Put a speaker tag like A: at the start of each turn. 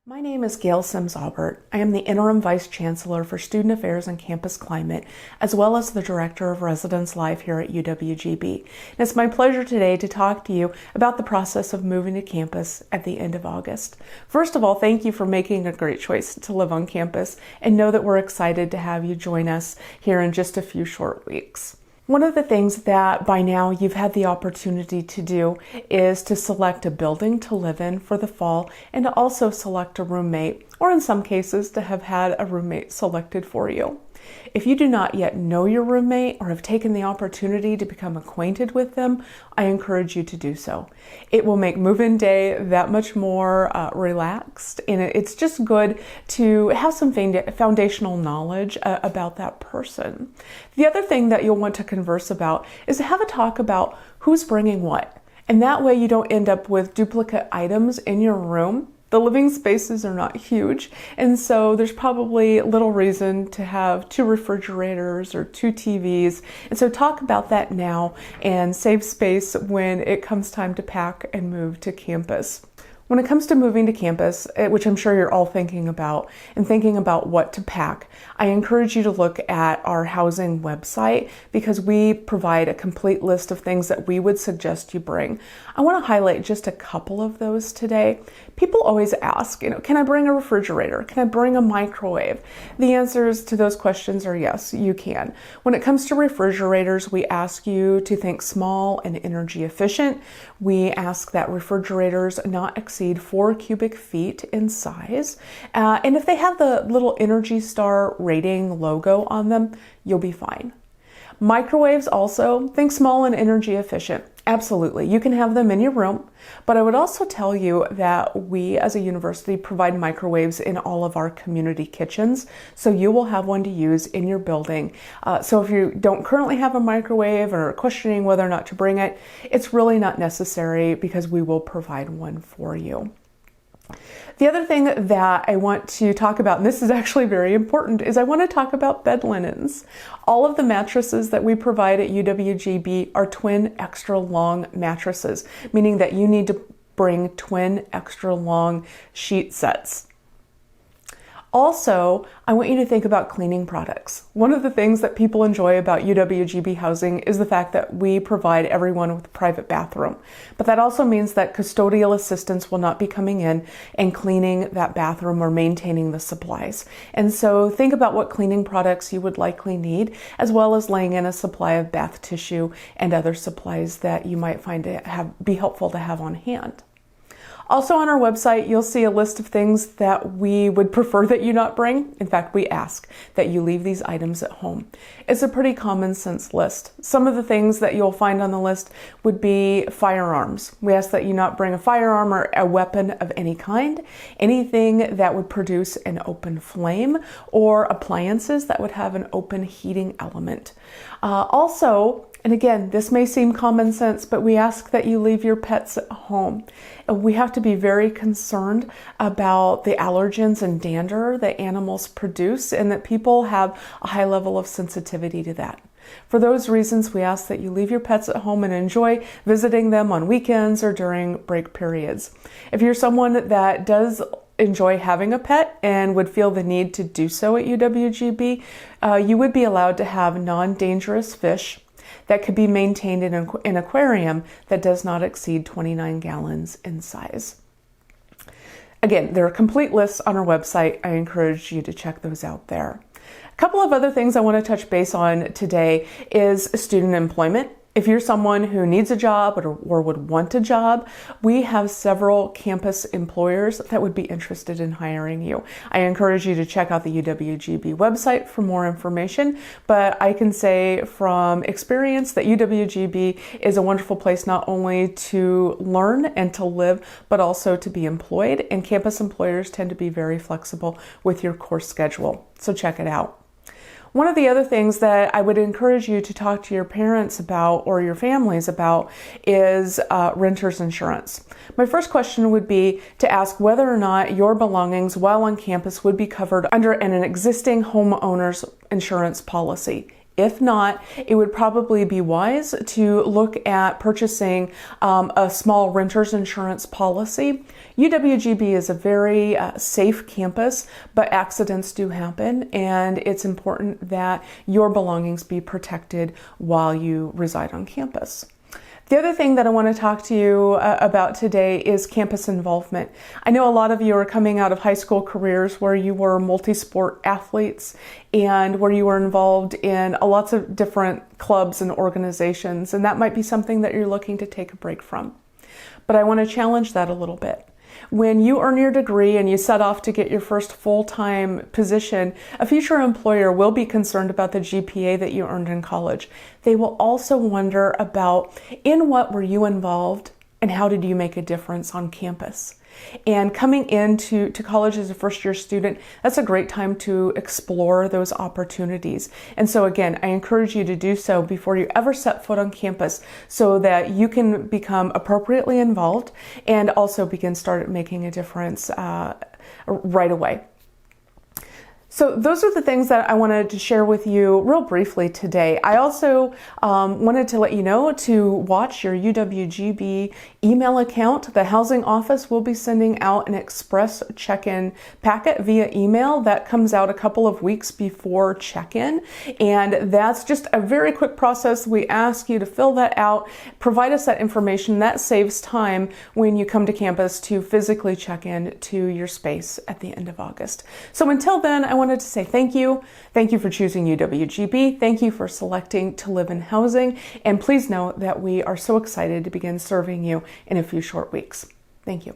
A: My name is Gail Sims-Aubert. I am the Interim Vice Chancellor for Student Affairs and Campus Climate, as well as the Director of Residence Life here at UWGB. And it's my pleasure today to talk to you about the process of moving to campus at the end of August. First of all, thank you for making a great choice to live on campus, and know that we're excited to have you join us here in just a few short weeks. One of the things that by now you've had the opportunity to do is to select a building to live in for the fall, and to also select a roommate, or in some cases to have had a roommate selected for you. If you do not yet know your roommate or have taken the opportunity to become acquainted with them, I encourage you to do so. It will make move-in day that much more relaxed, and it's just good to have some foundational knowledge about that person. The other thing that you'll want to converse about is to have a talk about who's bringing what, and that way you don't end up with duplicate items in your room. The living spaces are not huge, and so there's probably little reason to have 2 refrigerators or 2 TVs. And so talk about that now and save space when it comes time to pack and move to campus. When it comes to moving to campus, which I'm sure you're all thinking about, and thinking about what to pack, I encourage you to look at our housing website, because we provide a complete list of things that we would suggest you bring. I want to highlight just a couple of those today. People always ask, can I bring a refrigerator? Can I bring a microwave? The answers to those questions are yes, you can. When it comes to refrigerators, we ask you to think small and energy efficient. We ask that refrigerators not exceed 4 cubic feet in size. And if they have the little Energy Star rating logo on them, you'll be fine. Microwaves also, think small and energy efficient. Absolutely, you can have them in your room, but I would also tell you that we as a university provide microwaves in all of our community kitchens, so you will have one to use in your building. So if you don't currently have a microwave or are questioning whether or not to bring it, it's really not necessary, because we will provide one for you. The other thing that I want to talk about, and this is actually very important, is I want to talk about bed linens. All of the mattresses that we provide at UWGB are twin extra long mattresses, meaning that you need to bring twin extra long sheet sets. Also, I want you to think about cleaning products. One of the things that people enjoy about UWGB housing is the fact that we provide everyone with a private bathroom. But that also means that custodial assistants will not be coming in and cleaning that bathroom or maintaining the supplies. And so think about what cleaning products you would likely need, as well as laying in a supply of bath tissue and other supplies that you might find to be helpful to have on hand. Also on our website, you'll see a list of things that we would prefer that you not bring. In fact, we ask that you leave these items at home. It's a pretty common sense list. Some of the things that you'll find on the list would be firearms. We ask that you not bring a firearm or a weapon of any kind, anything that would produce an open flame, or appliances that would have an open heating element. Also, and again, this may seem common sense, but we ask that you leave your pets at home. We have to be very concerned about the allergens and dander that animals produce, and that people have a high level of sensitivity to that. For those reasons, we ask that you leave your pets at home and enjoy visiting them on weekends or during break periods. If you're someone that does enjoy having a pet and would feel the need to do so at UWGB, you would be allowed to have non-dangerous fish that could be maintained in an aquarium that does not exceed 29 gallons in size. Again, there are complete lists on our website. I encourage you to check those out there. A couple of other things I want to touch base on today is student employment. If you're someone who needs a job or would want a job, we have several campus employers that would be interested in hiring you. I encourage you to check out the UWGB website for more information, but I can say from experience that UWGB is a wonderful place not only to learn and to live, but also to be employed, and campus employers tend to be very flexible with your course schedule, so check it out. One of the other things that I would encourage you to talk to your parents about, or your families about, is renter's insurance. My first question would be to ask whether or not your belongings while on campus would be covered under an existing homeowner's insurance policy. If not, it would probably be wise to look at purchasing a small renter's insurance policy. UWGB is a very safe campus, but accidents do happen, and it's important that your belongings be protected while you reside on campus. The other thing that I want to talk to you about today is campus involvement. I know a lot of you are coming out of high school careers where you were multi-sport athletes and where you were involved in lots of different clubs and organizations, and that might be something that you're looking to take a break from. But I want to challenge that a little bit. When you earn your degree and you set off to get your first full-time position, a future employer will be concerned about the GPA that you earned in college. They will also wonder about in what were you involved and how did you make a difference on campus. And coming into college as a first-year student, that's a great time to explore those opportunities. And so again, I encourage you to do so before you ever set foot on campus so that you can become appropriately involved and also start making a difference right away. So those are the things that I wanted to share with you real briefly today. I also wanted to let you know to watch your UWGB email account. The housing office will be sending out an express check-in packet via email that comes out a couple of weeks before check-in. And that's just a very quick process. We ask you to fill that out, provide us that information. That saves time when you come to campus to physically check in to your space at the end of August. So until then, I wanted to say thank you. Thank you for choosing UWGB. Thank you for selecting to live in housing. And please know that we are so excited to begin serving you in a few short weeks. Thank you.